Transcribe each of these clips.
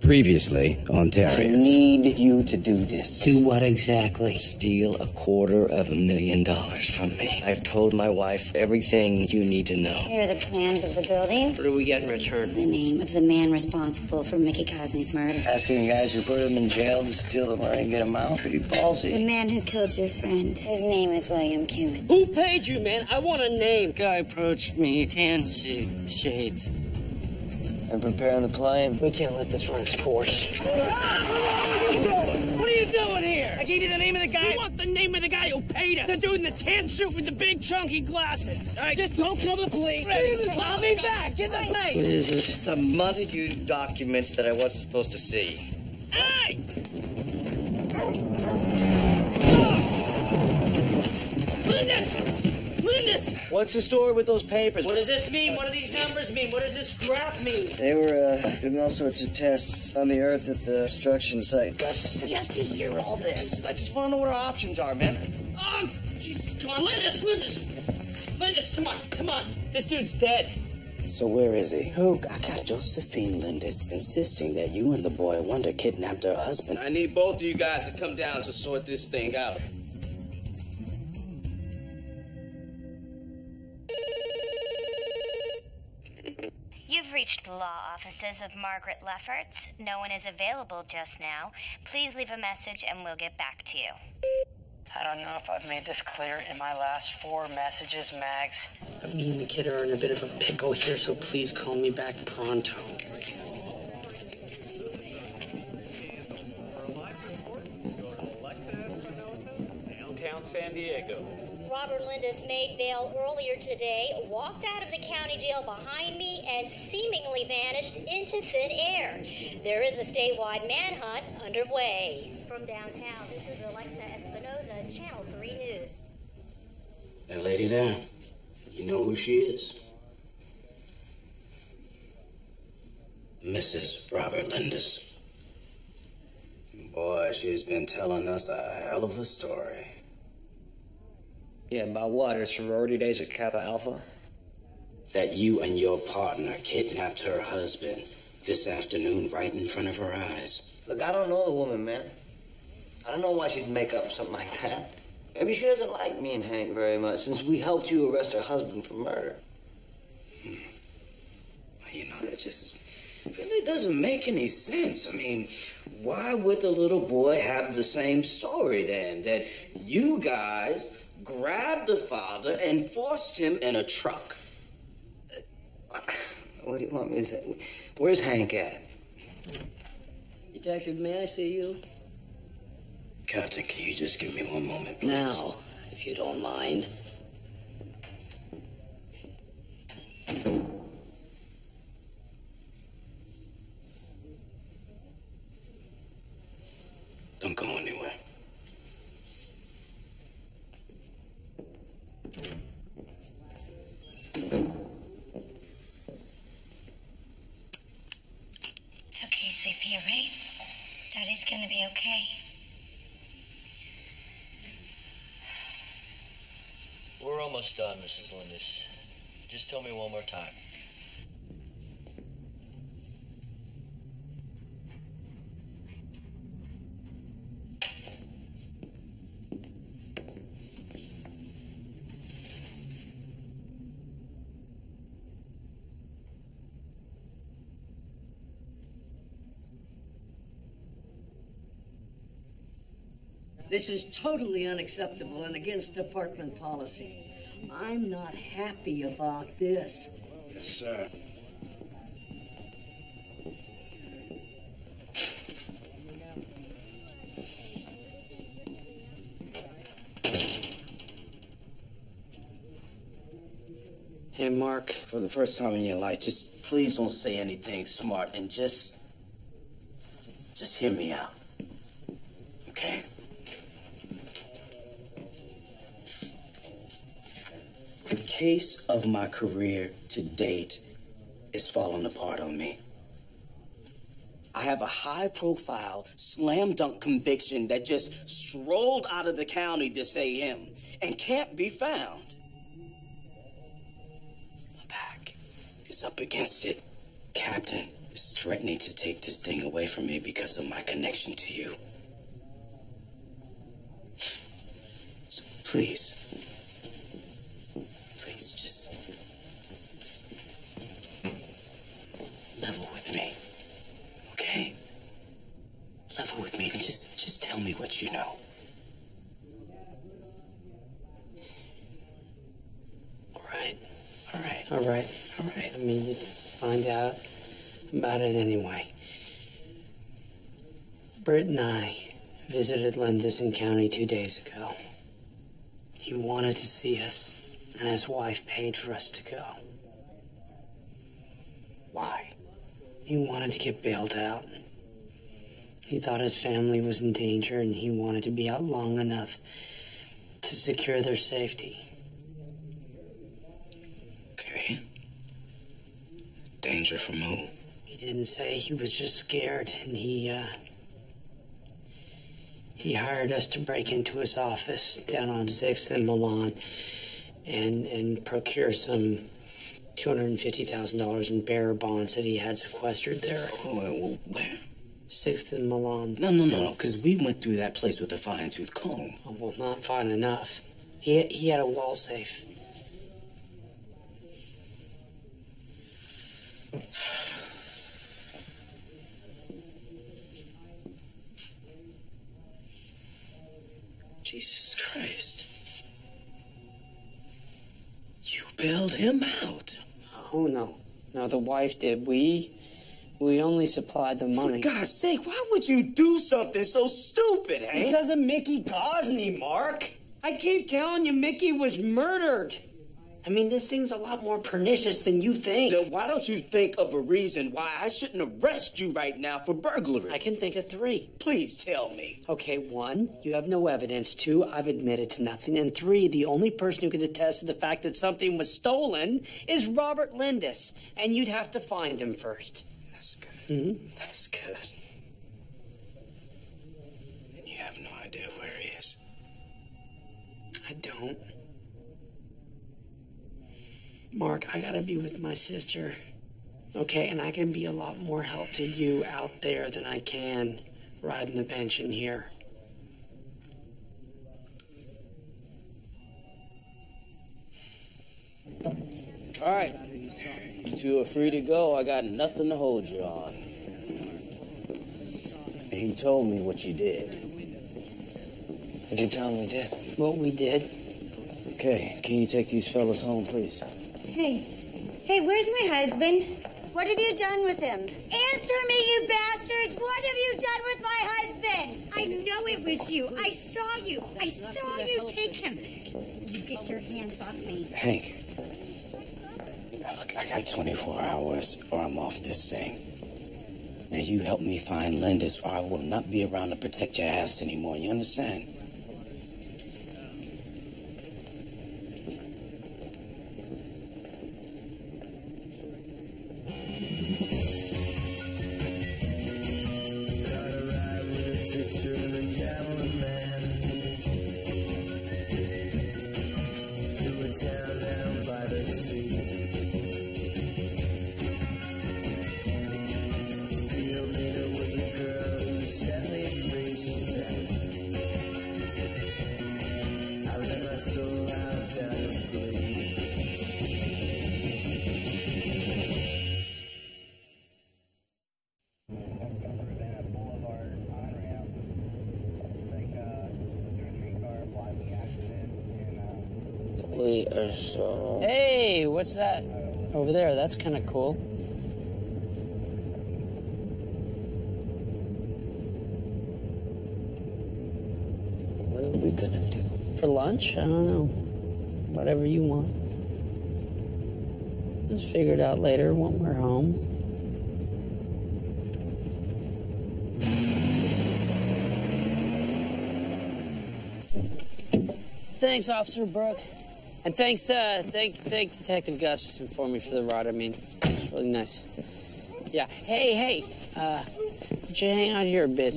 Previously on Terriers. I need you to do this. Do what exactly? Steal $250,000 from me. I've told my wife everything you need to know. Here are the plans of the building. What do we get in return? The name of the man responsible for Mickey Cosney's murder. Asking guys who put him in jail to steal the money and get him out? Pretty ballsy. The man who killed your friend. His name is William Cumin. Who paid you, man? I want a name. Guy approached me, tan suit, shades. I'm preparing the plane. We can't let this run its course. Jesus! What are you doing here? I gave you the name of the guy. You want the name of the guy who paid us? The dude in the tan suit with the big chunky glasses. All right, just don't tell the police. I'll be back. Get the plane. What is this? Some money-used documents that I wasn't supposed to see. Hey! Linus! Linus! What's the story with those papers? What does this mean? What do these numbers mean? What does this graph mean? They were doing all sorts of tests on the Earth at the construction site. Just to hear all this. I just want to know what our options are, man. Oh, Jesus. Come on, Linus, come on. This dude's dead. So where is he? Who? I got Josephine Lindis insisting that you and the boy Wonder kidnapped her husband. I need both of you guys to come down to sort this thing out. You've reached the law offices of Margaret Lefferts. No one is available just now. Please leave a message and we'll get back to you. I don't know if I've made this clear in my last 4 messages, Mags. Me and the kid are in a bit of a pickle here, so please call me back pronto. Downtown San Diego. Robert Lindis made bail earlier today, walked out of the county jail behind me, and seemingly vanished into thin air. There is a statewide manhunt underway. From downtown, this is Alexa Espinoza, Channel 3 News. That lady there, you know who she is? Mrs. Robert Lindis. Boy, she's been telling us a hell of a story. Yeah, about what? Her sorority days at Kappa Alpha? That you and your partner kidnapped her husband this afternoon right in front of her eyes. Look, I don't know the woman, man. I don't know why she'd make up something like that. Maybe she doesn't like me and Hank very much since we helped you arrest her husband for murder. You know, that just really doesn't make any sense. I mean, why would the little boy have the same story then? That you guys grabbed the father and forced him in a truck. What do you want me to say? Where's Hank at? Detective, may I see you? Captain, can you just give me one moment, please? Now, if you don't mind. Don't go anywhere. It's okay, sweet pea, right? Daddy's gonna be okay. We're almost done, Mrs. Lindis. Just tell me one more time. This is totally unacceptable and against department policy. I'm not happy about this. Yes, sir. Hey, Mark. For the first time in your life, just please don't say anything smart and just hear me out. Okay? The case of my career to date is falling apart on me. I have a high-profile slam dunk conviction that just strolled out of the county this AM and can't be found. My back is up against it. Captain, is threatening to take this thing away from me because of my connection to you. So please, just level with me, okay? Level with me and just tell me what you know. All right. I mean, you find out about it anyway. Britt and I visited Lindison County 2 days ago. He wanted to see us, and his wife paid for us to go. Why? He wanted to get bailed out. He thought his family was in danger, and he wanted to be out long enough to secure their safety. Okay. Danger from who? He didn't say. He was just scared, and he hired us to break into his office down on 6th and Milan and procure some $250,000 in bearer bonds that he had sequestered there. Oh, where? 6th and Milan. No, because we went through that place with a fine-tooth comb. Oh, well, not fine enough. He had a wall safe. Jesus Christ. You bailed him out. Oh, no. No, the wife did. We only supplied the money. For God's sake, why would you do something so stupid, Hank? Because of Mickey Gosney, Mark. I keep telling you, Mickey was murdered. I mean, this thing's a lot more pernicious than you think. Then why don't you think of a reason why I shouldn't arrest you right now for burglary? I can think of 3. Please tell me. Okay, 1, you have no evidence. 2, I've admitted to nothing. And 3, the only person who can attest to the fact that something was stolen is Robert Lindis. And you'd have to find him first. That's good. Mm-hmm. That's good. And you have no idea where he is. I don't. Mark, I gotta be with my sister. Okay, and I can be a lot more help to you out there than I can riding the bench in here. All right. You two are free to go. I got nothing to hold you on. He told me what you did. What'd you tell him we did? What we did. Okay, can you take these fellas home, please? Hey, where's my husband? What have you done with him? Answer me, you bastards! What have you done with my husband? I know it was you. I saw you. Take him. You get your hands off me. Hank, look, I got 24 hours or I'm off this thing. Now you help me find Lindis or I will not be around to protect your ass anymore. You understand? We are so... Hey, what's that? Over there, that's kind of cool. What are we gonna do? For lunch? I don't know. Whatever you want. Let's figure it out later when we're home. Thanks, Officer Brooks. And thanks Detective Gustafson for me for the ride. I mean, it's really nice. Yeah. Hey, would you hang out here a bit?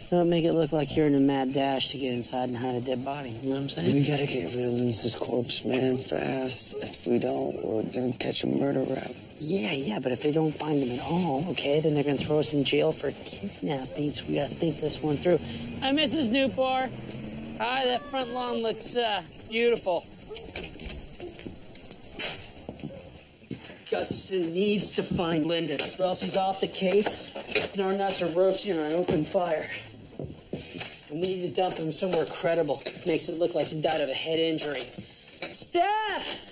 Don't make it look like you're in a mad dash to get inside and hide a dead body. You know what I'm saying? We gotta get rid of Lindsay's corpse, man, fast. If we don't, we're gonna catch a murder rap. Yeah, but if they don't find him at all, okay, then they're gonna throw us in jail for kidnapping, so we gotta think this one through. Hi, Mrs. Newport. Hi, that front lawn looks, beautiful. Gustafson needs to find Lindis, or else he's off the case, and our nuts are roasting on open fire. And we need to dump him somewhere credible. Makes it look like he died of a head injury. Staff!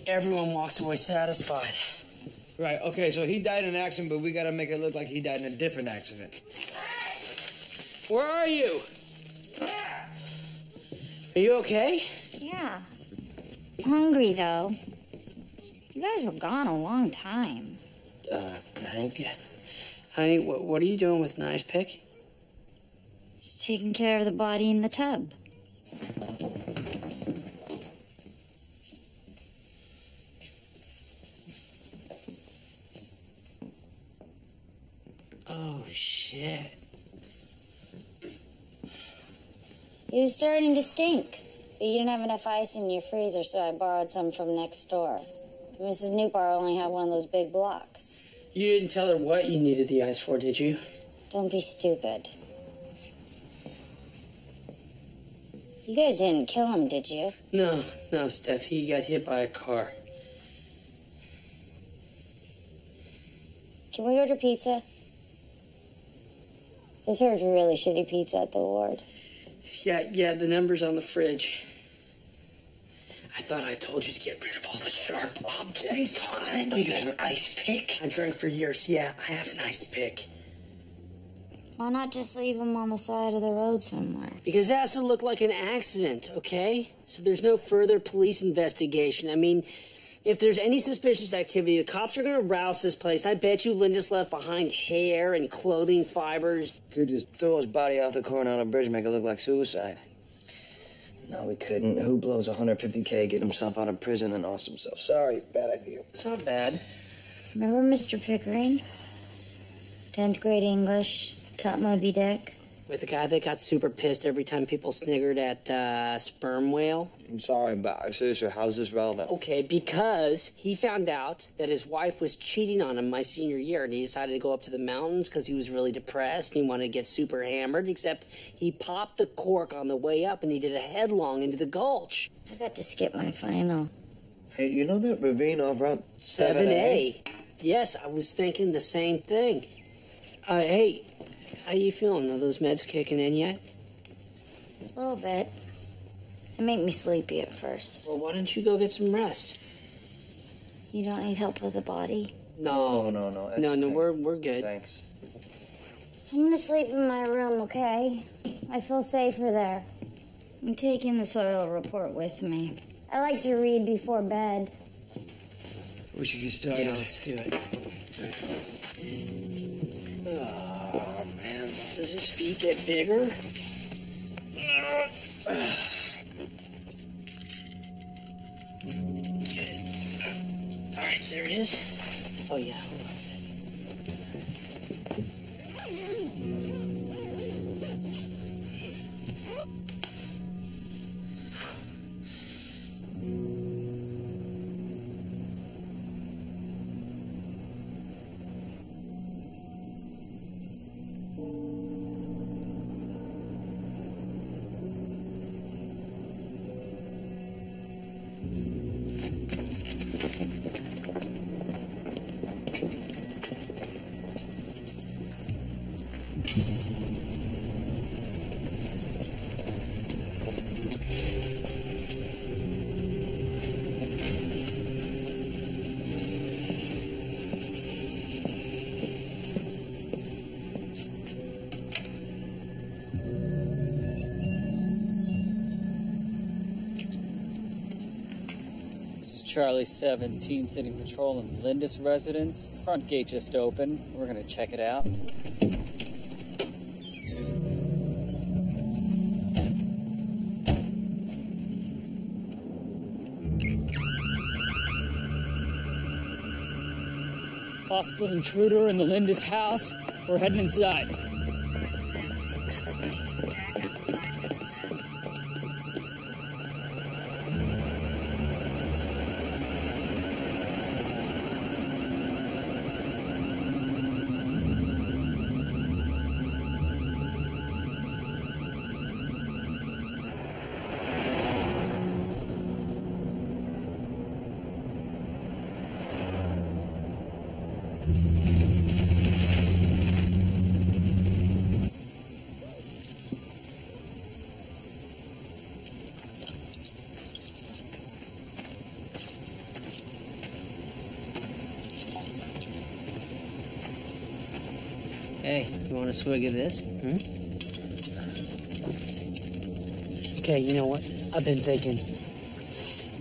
Everyone walks away satisfied. Right, okay, so he died in an accident, but we gotta make it look like he died in a different accident. Where are you? Are you okay? Yeah. Hungry, though. You guys were gone a long time. Hank? Yeah. Honey, what are you doing with Nice Pick? Just taking care of the body in the tub. Oh, shit. It was starting to stink, but you didn't have enough ice in your freezer, so I borrowed some from next door. Mrs. Newbar only had one of those big blocks. You didn't tell her what you needed the ice for, did you? Don't be stupid. You guys didn't kill him, did you? No, Steph. He got hit by a car. Can we order pizza? They served really shitty pizza at the ward. Yeah, the number's on the fridge. I thought I told you to get rid of all the sharp objects. I didn't know you had an ice pick. I drank for years. Yeah, I have an ice pick. Why not just leave him on the side of the road somewhere? Because it has to look like an accident, okay? So there's no further police investigation. I mean, if there's any suspicious activity, the cops are going to rouse this place. I bet you Linda's left behind hair and clothing fibers. Could just throw his body off the Coronado Bridge and make it look like suicide. No, we couldn't. Who blows $150K, get himself out of prison, and offs himself? Sorry, bad idea. It's not bad. Remember Mr. Pickering? 10th grade English, taught Moby Dick. With the guy that got super pissed every time people sniggered at sperm whale? I'm sorry, but seriously, how's this relevant? Okay, because he found out that his wife was cheating on him my senior year, and he decided to go up to the mountains because he was really depressed and he wanted to get super hammered, except he popped the cork on the way up and he did a headlong into the gulch. I got to skip my final. Hey, you know that ravine off Route 7A? Yes, I was thinking the same thing. Hey, how you feeling? Are those meds kicking in yet? A little bit. They make me sleepy at first. Well, why don't you go get some rest? You don't need help with the body? No. No, we're good. Thanks. I'm gonna sleep in my room, okay? I feel safer there. I'm taking the soil report with me. I like to read before bed. We should get started. Yeah, let's do it. Oh, man. Does his feet get bigger? All right, there it is. Oh, yeah, hold on a second. Charlie 17 sitting patrol in Lindis residence. The front gate just opened. We're gonna check it out. Possible intruder in the Lindis house. We're heading inside. Hey, you want a swig of this? Okay, you know what? I've been thinking.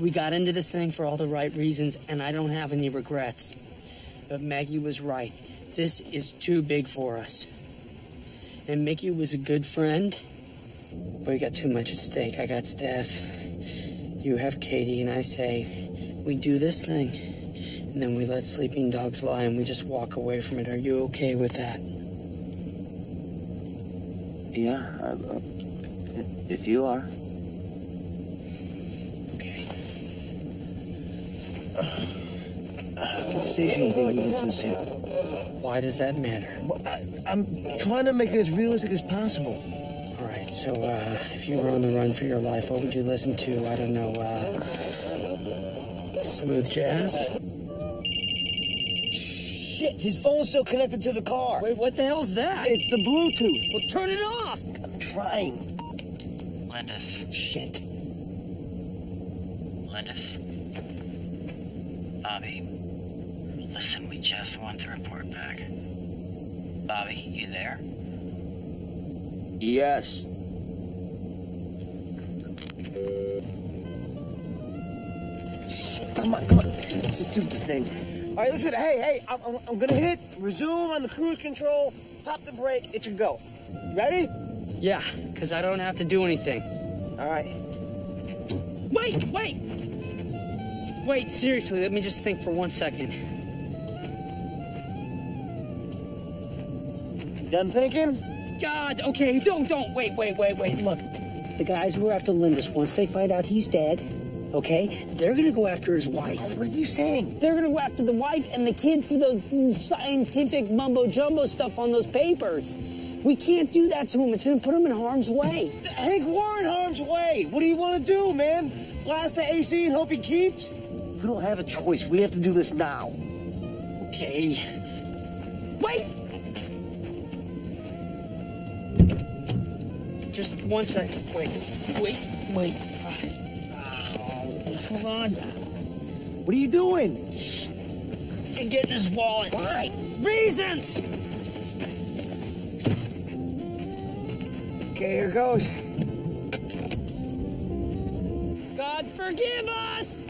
We got into this thing for all the right reasons, and I don't have any regrets. But Maggie was right. This is too big for us. And Mickey was a good friend, but we got too much at stake. I got Steph. You have Katie, and I say, we do this thing, and then we let sleeping dogs lie, and we just walk away from it. Are you okay with that? Yeah, if you are. Okay. What station do you think he gets this in? Why does that matter? Well, I'm trying to make it as realistic as possible. All right, so if you were on the run for your life, what would you listen to? I don't know, smooth jazz? Shit, his phone's still connected to the car. Wait, what the hell's that? It's the Bluetooth. Well, turn it off. I'm trying. Lindis. Shit. Lindis. Bobby. Listen, we just want the report back. Bobby, you there? Yes. Come on. Let's just do this thing. All right, listen, hey, I'm gonna hit resume on the cruise control, pop the brake, it should go. You ready? Yeah, because I don't have to do anything. All right. Wait, seriously, let me just think for 1 second. Done thinking? God, okay, don't, wait. Look, the guys who are after Lindis, once they find out he's dead, okay, they're gonna go after his wife. What are you saying? They're gonna go after the wife and the kid for the scientific mumbo-jumbo stuff on those papers. We can't do that to him. It's gonna put him in harm's way. Hank, we're in harm's way. What do you want to do, man? Blast the AC and hope he keeps? We don't have a choice. We have to do this now. Okay. Wait! Just 1 second. Wait. Hold on. What are you doing? I'm getting his wallet. Why? Reasons! Okay, here goes. God forgive us!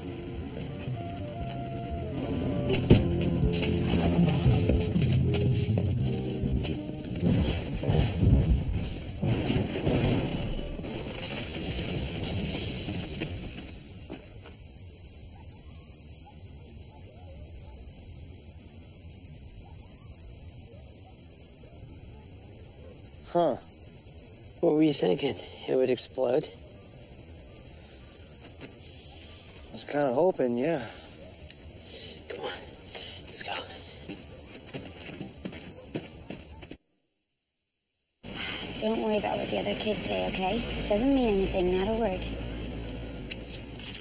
Huh. What were you thinking? It would explode? I was kind of hoping, yeah. Come on, let's go. Don't worry about what the other kids say, okay? Doesn't mean anything, not a word.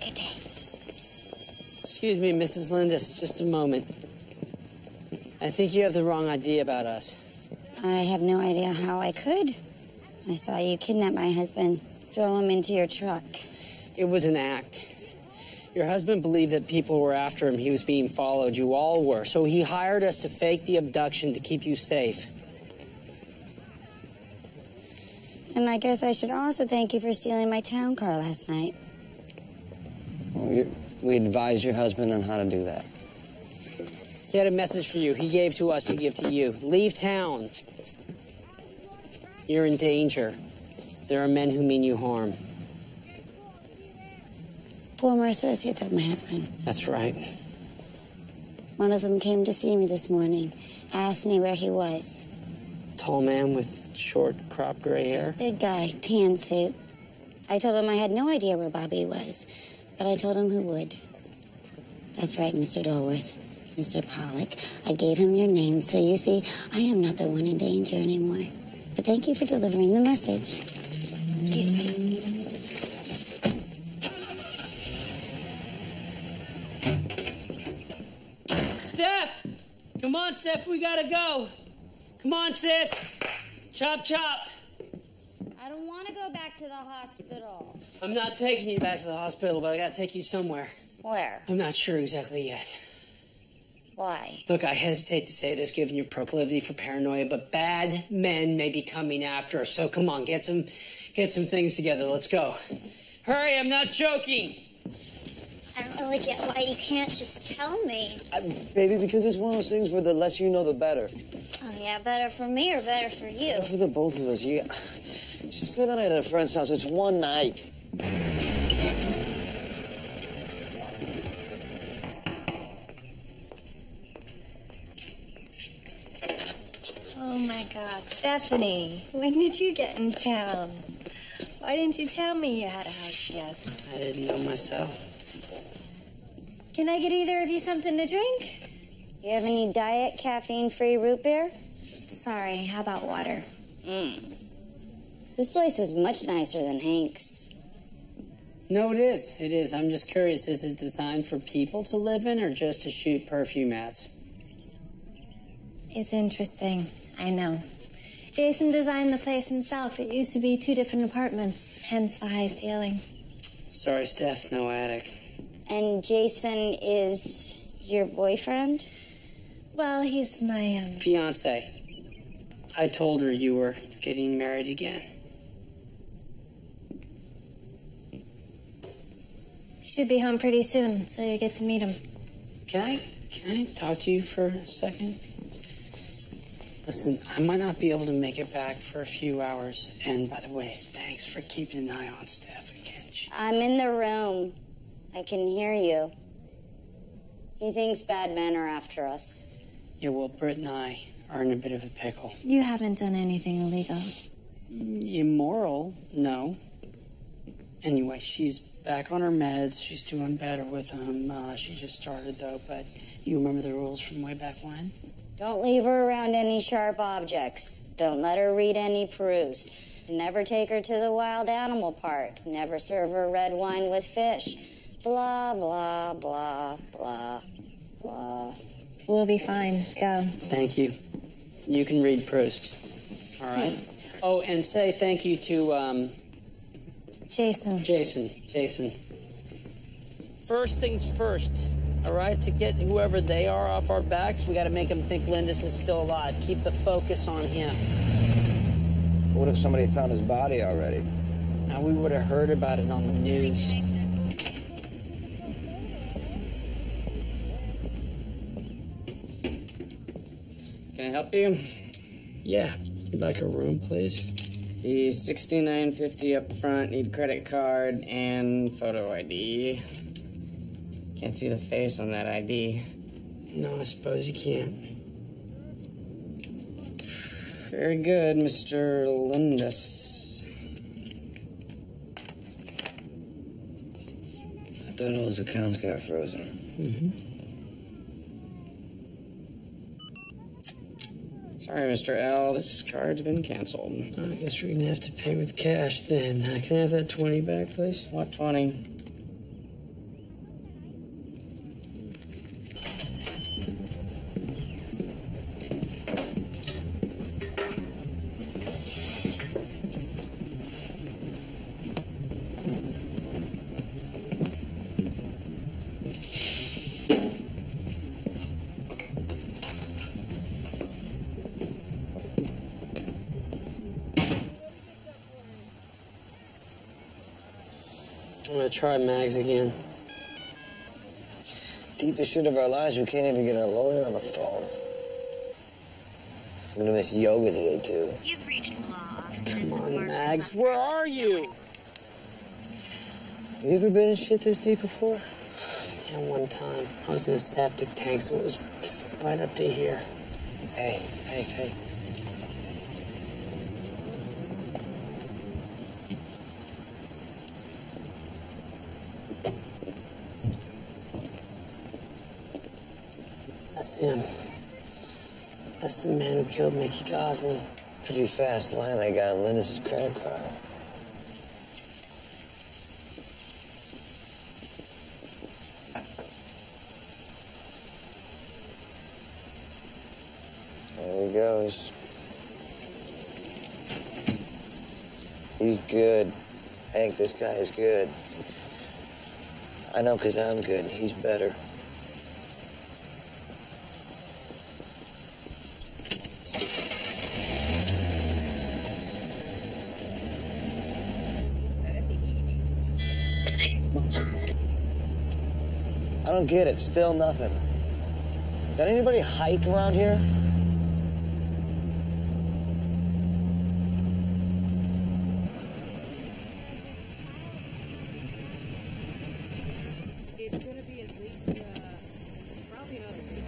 Good day. Excuse me, Mrs. Lindis, just a moment. I think you have the wrong idea about us. I have no idea how I could. I saw you kidnap my husband, throw him into your truck. It was an act. Your husband believed that people were after him. He was being followed. You all were. So he hired us to fake the abduction to keep you safe. And I guess I should also thank you for stealing my town car last night. Well, we advised your husband on how to do that. He had a message for you. He gave to us to give to you. Leave town. You're in danger. There are men who mean you harm. Former associates of my husband. That's right. One of them came to see me this morning, asked me where he was. Tall man with short, cropped gray hair. Big guy, tan suit. I told him I had no idea where Bobby was, but I told him who would. That's right, Mr. Dolworth. Mr. Pollock. I gave him your name, so you see, I am not the one in danger anymore. But thank you for delivering the message. Excuse me. Steph! Come on, Steph, we gotta go. Come on, sis. Chop, chop. I don't want to go back to the hospital. I'm not taking you back to the hospital, but I gotta take you somewhere. Where? I'm not sure exactly yet. Why? Look, I hesitate to say this given your proclivity for paranoia, but bad men may be coming after us. So come on, get some things together. Let's go. Hurry, I'm not joking. I don't really get why you can't just tell me. Baby, because it's one of those things where the less you know, the better. Oh, yeah, better for me or better for you? For the both of us, yeah. Just spend the night at a friend's house. It's one night. Oh, my God. Stephanie, when did you get in town? Why didn't you tell me you had a house guest? I didn't know myself. Can I get either of you something to drink? You have any diet caffeine-free root beer? Sorry, how about water? This place is much nicer than Hank's. No, it is. It is. I'm just curious, is it designed for people to live in or just to shoot perfume ads? It's interesting. I know. Jason designed the place himself. It used to be 2 different apartments, hence the high ceiling. Sorry, Steph, no attic. And Jason is your boyfriend? Well, he's my, Fiancé. I told her you were getting married again. Should be home pretty soon, so you get to meet him. Can I talk to you for a second? Listen, I might not be able to make it back for a few hours. And by the way, thanks for keeping an eye on Steph again. I'm in the room. I can hear you. He thinks bad men are after us. Yeah, well, Britt and I are in a bit of a pickle. You haven't done anything illegal. Immoral? No. Anyway, she's back on her meds. She's doing better with them. She just started, though, but you remember the rules from way back when? Don't leave her around any sharp objects. Don't let her read any Proust. Never take her to the wild animal park. Never serve her red wine with fish. Blah, blah, blah, blah, blah. We'll be fine. Go. Thank you. You can read Proust. All right. Oh, and say thank you to, Jason. Jason. First things first, all right? To get whoever they are off our backs, we got to make them think Lindis is still alive. Keep the focus on him. What if somebody found his body already? Now, we would have heard about it on the news. Can I help you? Yeah. You'd like a room, please? The $69.50 up front, need credit card and photo ID. Can't see the face on that ID. No, I suppose you can't. Very good, Mr. Lindis. I thought all his accounts got frozen. Sorry, Mr. L. This card's been canceled. I guess we're going to have to pay with cash then. Can I have that 20 back, please? What 20? I'm going to try Mags again. Deepest shit of our lives, we can't even get a lawyer on the phone. I'm gonna miss yoga today, too. You've reached the law office. Come on, Mags, where are you? Have you ever been in shit this deep before? Yeah, one time. I was in a septic tank, so it was right up to here. Hey. That's him. That's the man who killed Mickey Gosling. Pretty fast line I got on Lindis' credit card. There he goes. He's good. Hank, this guy is good. I know because I'm good. He's better. I don't get it. Still nothing. Got anybody hike around here? It's gonna be at least, probably another week.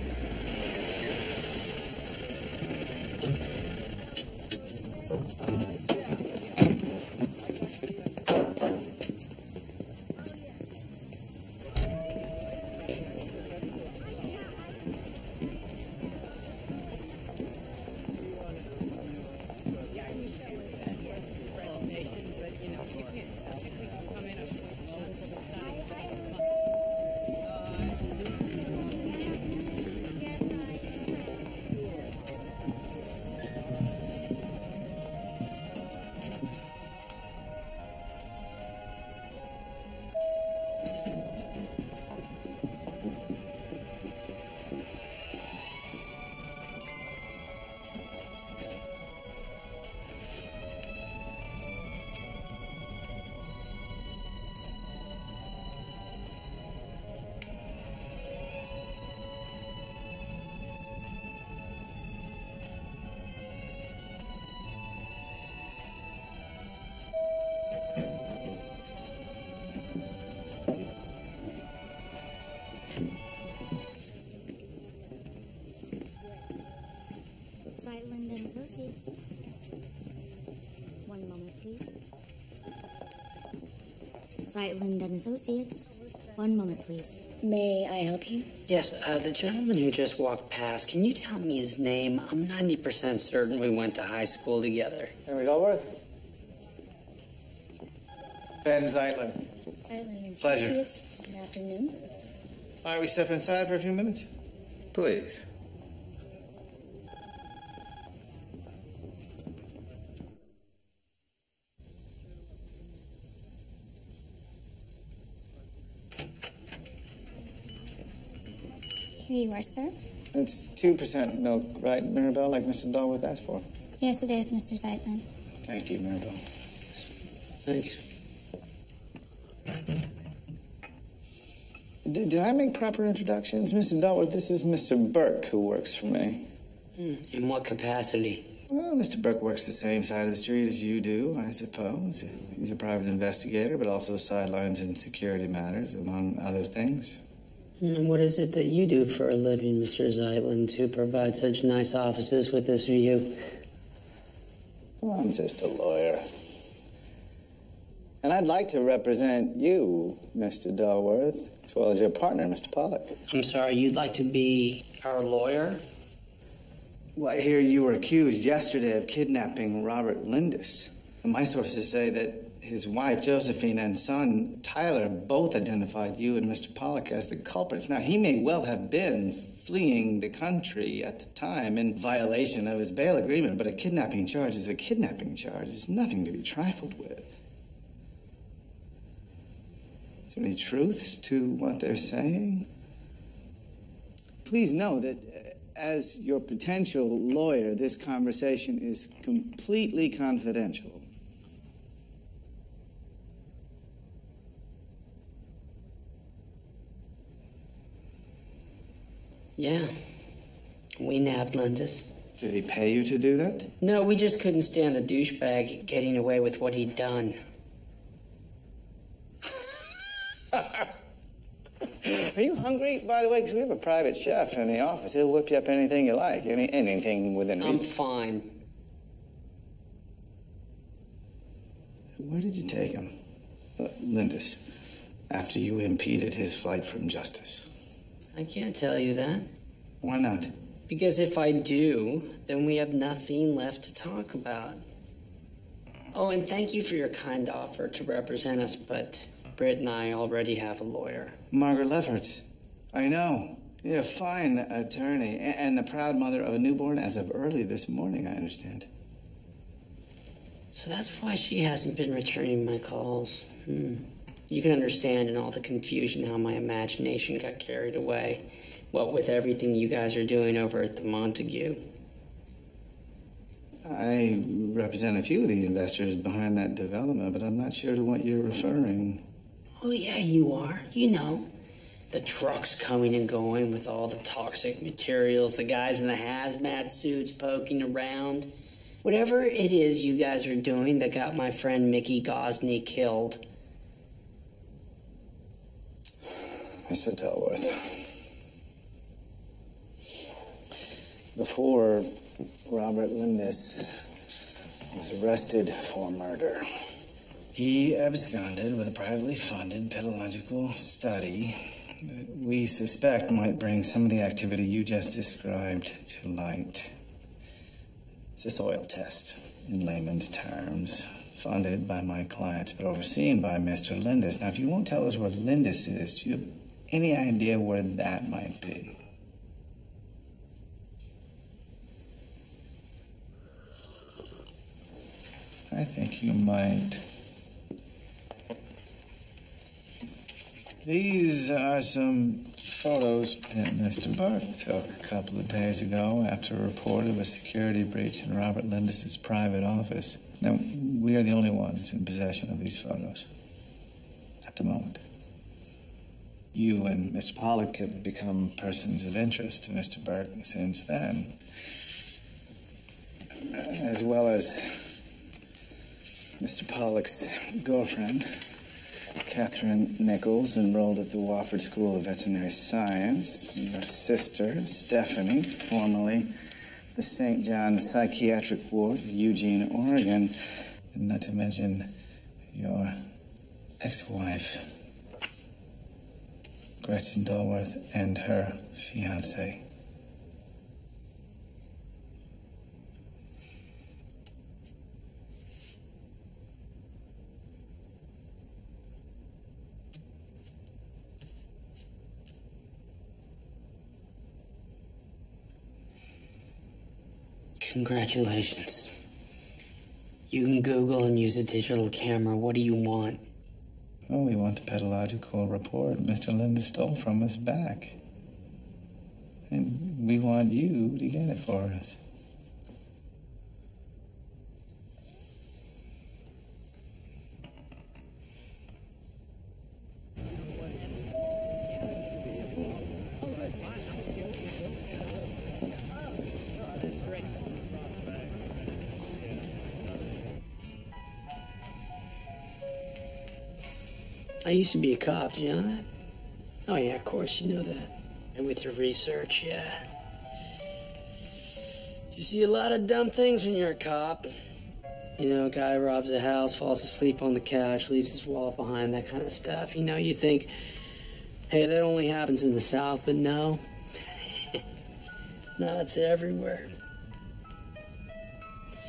Zeitland and Associates. One moment, please. Zeitland and Associates. One moment, please. May I help you? Yes, the gentleman who just walked past, can you tell me his name? I'm 90% certain we went to high school together. Henry Galworth? Ben Zeitland. Zeitland and Pleasure. Associates. Good afternoon. All right, we step inside for a few minutes? Please. Here you are, sir. It's 2% milk, right, Mirabelle, like Mr. Dalworth asked for? Yes, it is, Mr. Zeitland. Thank you, Mirabelle. Thanks. Did I make proper introductions? Mr. Dalworth, this is Mr. Burke, who works for me. In what capacity? Well, Mr. Burke works the same side of the street as you do, I suppose. He's a private investigator, but also sidelines in security matters, among other things. And what is it that you do for a living, Mr. Zeitland, to provide such nice offices with this view? Well, I'm just a lawyer. And I'd like to represent you, Mr. Dalworth, as well as your partner, Mr. Pollock. I'm sorry, you'd like to be our lawyer? Well, I hear you were accused yesterday of kidnapping Robert Lindis. And my sources say that his wife, Josephine, and son, Tyler, both identified you and Mr. Pollock as the culprits. Now, he may well have been fleeing the country at the time in violation of his bail agreement, but a kidnapping charge is a kidnapping charge. It's nothing to be trifled with. Is there any truth to what they're saying? Please know that as your potential lawyer, this conversation is completely confidential. Yeah. We nabbed Lindis. Did he pay you to do that? No, we just couldn't stand the douchebag getting away with what he'd done. Are you hungry, by the way? Because we have a private chef in the office. He'll whip you up anything you like. Anything within reason. I'm fine. Where did you take him? Lindis, after you impeded his flight from justice. I can't tell you that. Why not? Because if I do, then we have nothing left to talk about. Oh, and thank you for your kind offer to represent us, but Britt and I already have a lawyer. Margaret Lefferts. I know. You're a fine attorney and the proud mother of a newborn as of early this morning, I understand. So that's why she hasn't been returning my calls. You can understand in all the confusion how my imagination got carried away. What with everything you guys are doing over at the Montague. I represent a few of the investors behind that development, but I'm not sure to what you're referring. Oh, yeah, you are. You know. The trucks coming and going with all the toxic materials, the guys in the hazmat suits poking around. Whatever it is you guys are doing that got my friend Mickey Gosney killed. Mr. Delworth, before Robert Lindis was arrested for murder, he absconded with a privately funded pedagogical study that we suspect might bring some of the activity you just described to light. It's a soil test, in layman's terms, funded by my clients, but overseen by Mr. Lindis. Now, if you won't tell us where Lindis is, do you have any idea where that might be? I think you might. These are some photos that Mr. Burke took a couple of days ago after a report of a security breach in Robert Lindis's private office. Now, we are the only ones in possession of these photos at the moment. You and Mr. Pollock have become persons of interest to Mr. Burke since then, as well as Mr. Pollock's girlfriend, Catherine Nichols, enrolled at the Wofford School of Veterinary Science, and your sister, Stephanie, formerly the St. John Psychiatric Ward of Eugene, Oregon, and not to mention your ex-wife, Gretchen Dulworth, and her fiancé. Congratulations. You can Google and use a digital camera. What do you want? Well, we want the pedagogical report Mr. Lindis stole from us back. And we want you to get it for us. I used to be a cop, do you know that? Oh yeah, of course you know that. And with your research, yeah. You see a lot of dumb things when you're a cop. You know, a guy robs a house, falls asleep on the couch, leaves his wallet behind, that kind of stuff. You know, you think, hey, that only happens in the South, but no. No, it's everywhere.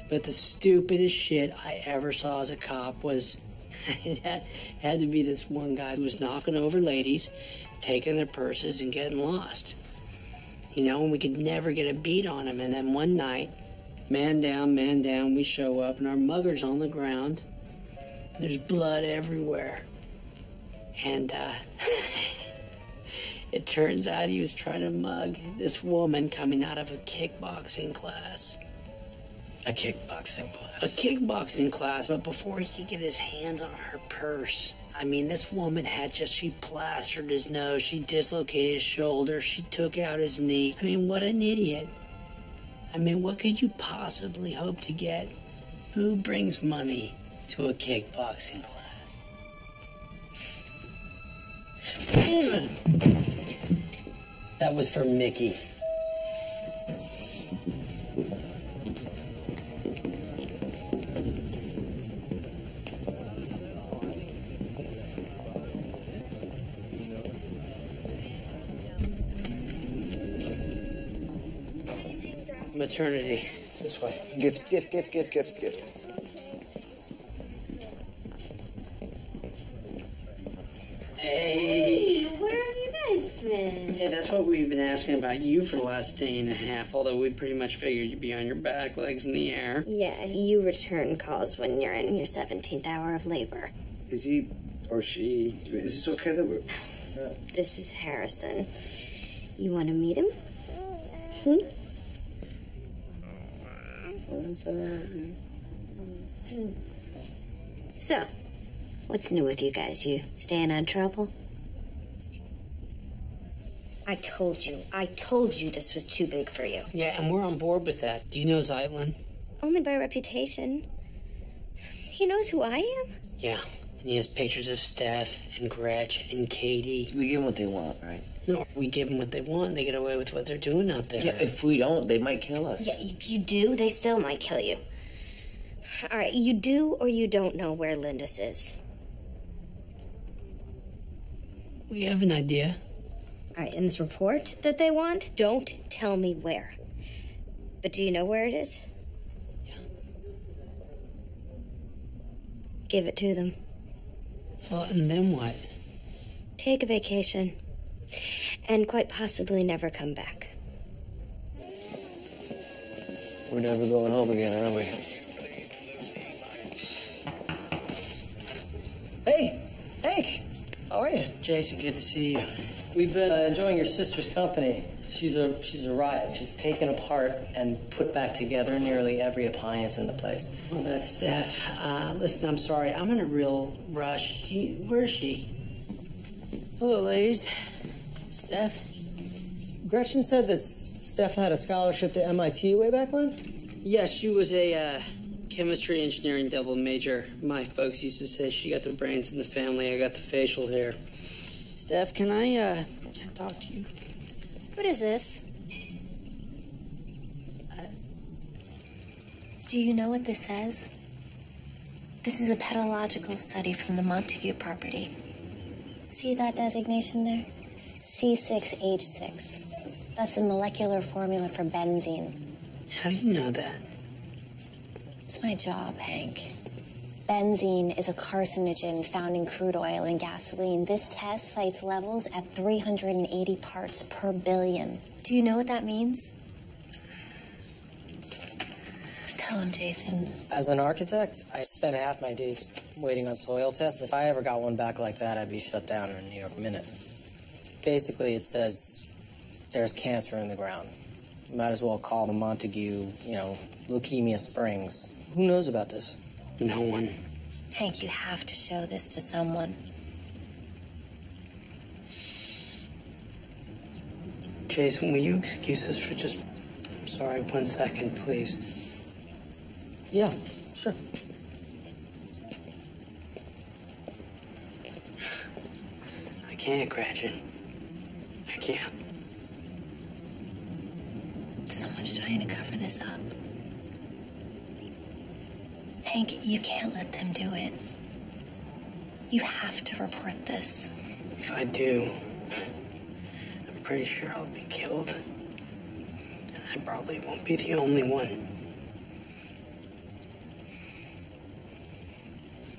But the stupidest shit I ever saw as a cop was it had to be this one guy who was knocking over ladies, taking their purses, and getting lost. You know, and we could never get a beat on him. And then one night, man down, we show up, and our mugger's on the ground. There's blood everywhere. And, it turns out he was trying to mug this woman coming out of a kickboxing class. A kickboxing class? A kickboxing class, but before he could get his hands on her purse, I mean, this woman she plastered his nose, she dislocated his shoulder, she took out his knee. I mean, what an idiot. I mean, what could you possibly hope to get? Who brings money to a kickboxing class? That was for Mickey. Maternity. This way. Gift. Hey. Where have you guys Yeah, that's what we've been asking about you for the last day and a half, although we pretty much figured you'd be on your back, legs in the air. Yeah, you return calls when you're in your 17th hour of labor. Is he or she... Is this okay that we're... This is Harrison. You want to meet him? Hmm? So, what's new with you guys? You staying out of trouble? I told you this was too big for you. Yeah, and we're on board with that. Do you know Zeitlin? Only by reputation. He knows who I am? Yeah, and he has pictures of Steph and Gretch and Katie. We give them what they want, right? No, we give them what they want. They get away with what they're doing out there. Yeah, if we don't, they might kill us. Yeah, if you do, they still might kill you. All right, you do or you don't know where Lindis is? We have an idea. All right, in this report that they want, don't tell me where. But do you know where it is? Yeah. Give it to them. Well, and then what? Take a vacation. And quite possibly never come back. We're never going home again, are we? Hey, Hank, how are you? Jason, good to see you. We've been enjoying your sister's company. She's a riot. She's taken apart and put back together nearly every appliance in the place. Well, that's Steph. Listen, I'm sorry. I'm in a real rush. Where is she? Hello, ladies. Steph? Gretchen said that Steph had a scholarship to MIT way back when? Yes, she was a chemistry engineering double major. My folks used to say she got the brains in the family. I got the facial hair. Steph, can I talk to you? What is this? Do you know what this says? This is a pedological study from the Montague property. See that designation there? C6H6. That's a molecular formula for benzene. How do you know that? It's my job, Hank. Benzene is a carcinogen found in crude oil and gasoline. This test cites levels at 380 parts per billion. Do you know what that means? Tell him, Jason. As an architect, I spent half my days waiting on soil tests. If I ever got one back like that, I'd be shut down in a New York minute. Basically, it says there's cancer in the ground. You might as well call the Montague, Leukemia Springs. Who knows about this? No one. Hank, you have to show this to someone. Jason, will you excuse us for just... I'm sorry, 1 second, please. Yeah, sure. I can't, Gretchen. I can't. Someone's trying to cover this up. Hank, you can't let them do it. You have to report this. If I do, I'm pretty sure I'll be killed. And I probably won't be the only one.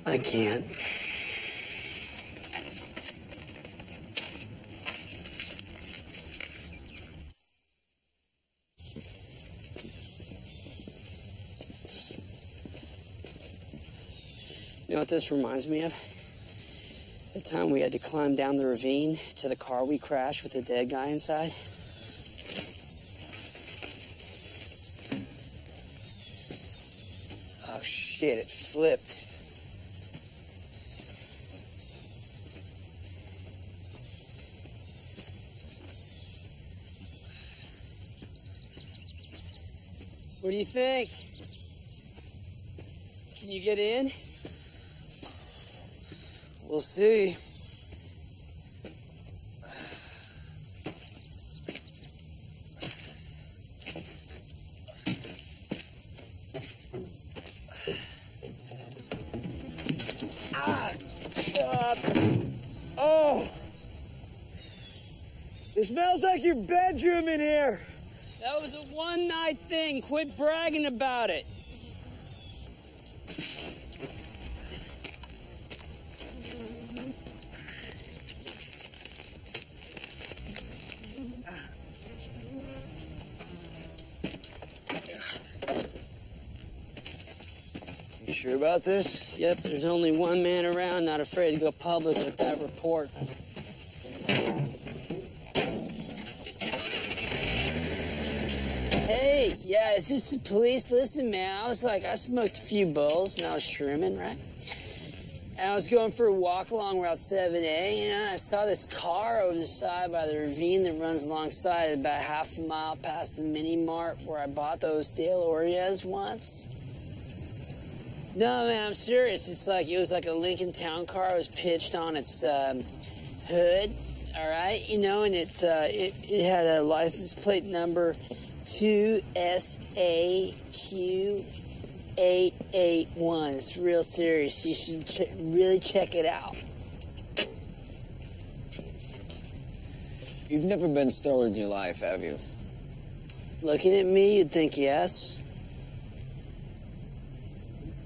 I can't. You know what this reminds me of? The time we had to climb down the ravine to the car we crashed with the dead guy inside. Oh, shit, it flipped. What do you think? Can you get in? We'll see. Oh! It smells like your bedroom in here. That was a one-night thing. Quit bragging about it. sure about this? Yep, there's only one man around not afraid to go public with that report. Hey, yeah, is this the police? Listen, man, I smoked a few bowls and I was shrooming, right? And I was going for a walk along Route 7A, and I saw this car over the side by the ravine that runs alongside it about half a mile past the mini mart where I bought those stale Oreos once. No, man, I'm serious. It was like a Lincoln Town car. It was pitched on its hood, all right? You know, and it had a license plate number 2SAQ881. It's real serious. You should really check it out. You've never been stolen in your life, have you? Looking at me, you'd think yes.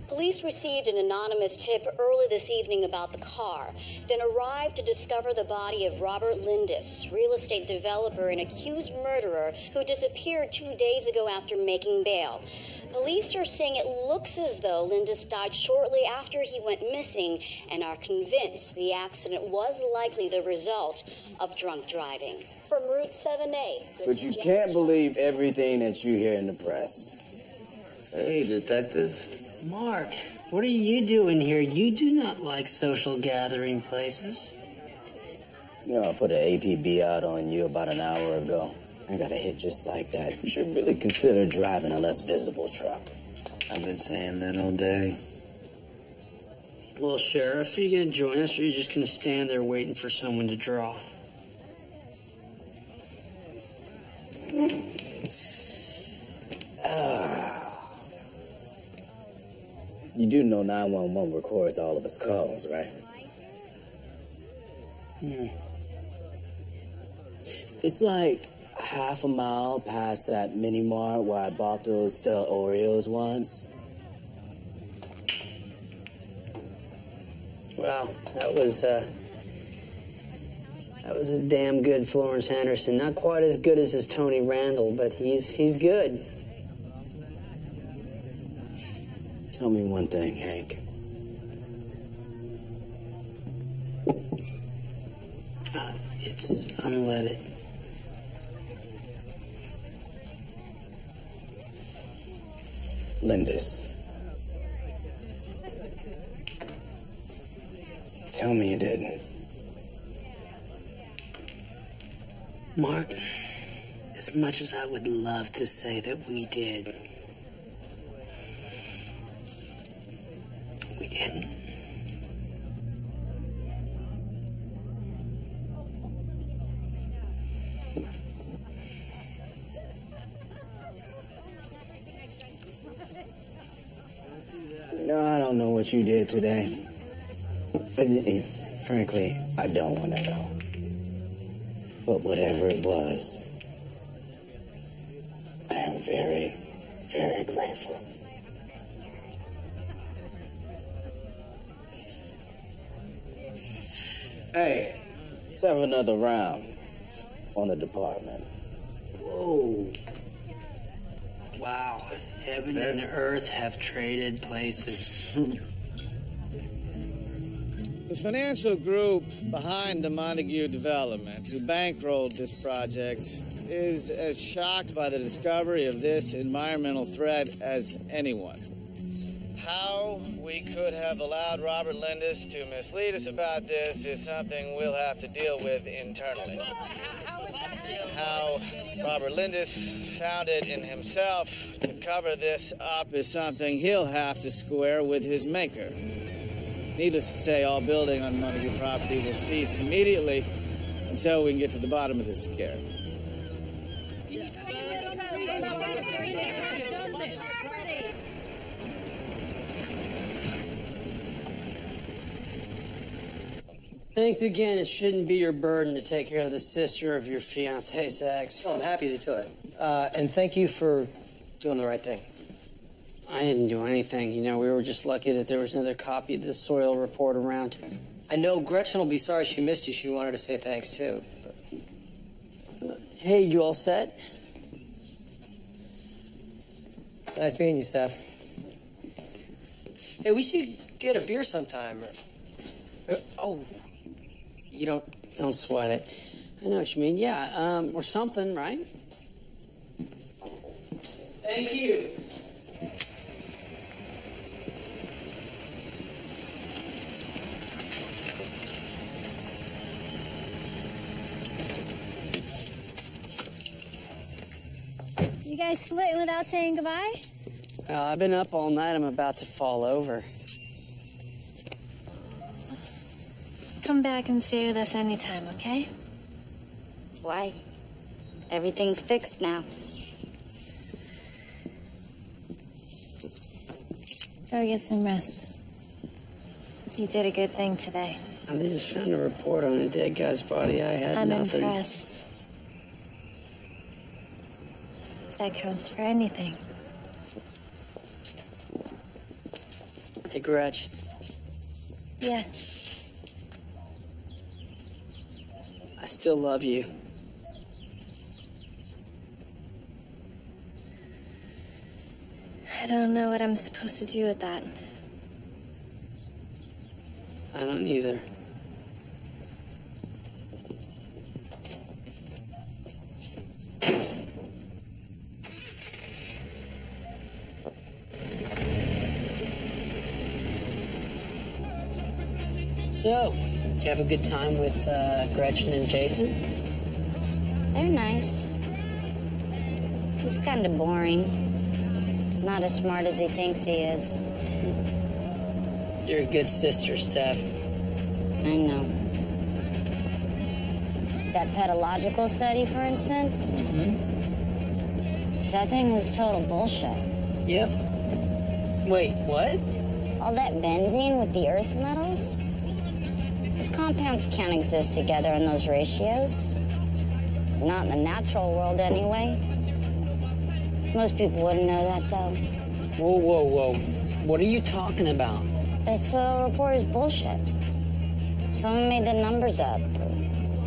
Police received an anonymous tip early this evening about the car, then arrived to discover the body of Robert Lindis, real estate developer and accused murderer who disappeared 2 days ago after making bail. Police are saying it looks as though Lindis died shortly after he went missing and are convinced the accident was likely the result of drunk driving. From Route 7A. But you can't believe everything that you hear in the press. Hey, detective. Mark, what are you doing here? You do not like social gathering places. You know, I put an APB out on you about an hour ago. I got a hit just like that. You should really consider driving a less visible truck. I've been saying that all day. Well, Sheriff, are you going to join us, or are you just going to stand there waiting for someone to draw? You do know 911 records all of his calls, right? It's like half a mile past that mini mart where I bought those stale Oreos once. Wow, that was a damn good Florence Henderson. Not quite as good as his Tony Randall, but he's good. Tell me one thing, Hank. It's unleaded. Lindis. Tell me you didn't. Mark, as much as I would love to say that we did, we didn't. No, I don't know what you did today. But frankly, I don't want to know. But whatever it was, I am very, very grateful. Hey, let's have another round on the department. Whoa. Wow. Heaven and earth have traded places. The financial group behind the Montague development, who bankrolled this project, is as shocked by the discovery of this environmental threat as anyone. How we could have allowed Robert Lindis to mislead us about this is something we'll have to deal with internally. How Robert Lindis found it in himself to cover this up is something he'll have to square with his maker. Needless to say, all building on Montague property will cease immediately until we can get to the bottom of this scare. Thanks again. It shouldn't be your burden to take care of the sister of your fiancé's ex. Oh, I'm happy to do it. And thank you for doing the right thing. I didn't do anything. You know, we were just lucky that there was another copy of this soil report around. I know Gretchen will be sorry she missed you. She wanted to say thanks, too. Hey, you all set? Nice meeting you, Steph. Hey, we should get a beer sometime. Oh, you Don't sweat it. I know what you mean. Yeah, or something, right? Thank you. You guys splitting without saying goodbye? Well, I've been up all night. I'm about to fall over. Come back and stay with us anytime, okay? Why? Everything's fixed now. Go get some rest. You did a good thing today. I just found a report on a dead guy's body. I had I'm nothing. impressed. That counts for anything. Hey, Gretch. Yeah. I still love you. I don't know what I'm supposed to do with that. I don't either. So, did you have a good time with Gretchen and Jason? They're nice. He's kind of boring. Not as smart as he thinks he is. You're a good sister, Steph. I know. That pedological study, for instance? That thing was total bullshit. Yep. Wait, what? All that benzene with the earth metals? Those compounds can't exist together in those ratios. Not in the natural world, anyway. Most people wouldn't know that, though. Whoa, whoa, whoa. What are you talking about? That soil report is bullshit. Someone made the numbers up.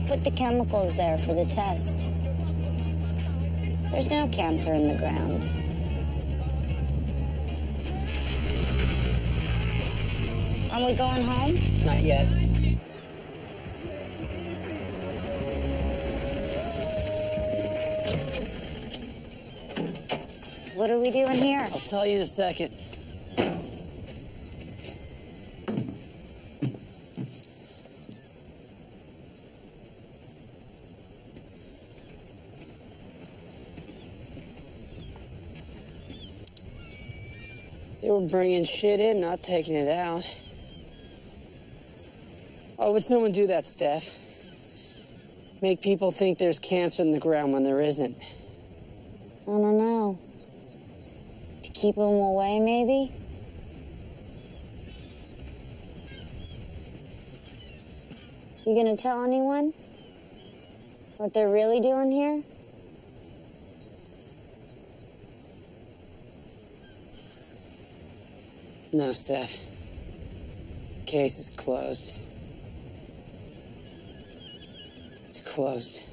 Put the chemicals there for the test. There's no cancer in the ground. Are we going home? Not yet. What are we doing here? I'll tell you in a second. They were bringing shit in, not taking it out. Why would someone do that, Steph? Make people think there's cancer in the ground when there isn't. I don't know. To keep them away, maybe? You gonna tell anyone? What they're really doing here? No, Steph. Case is closed. It's closed.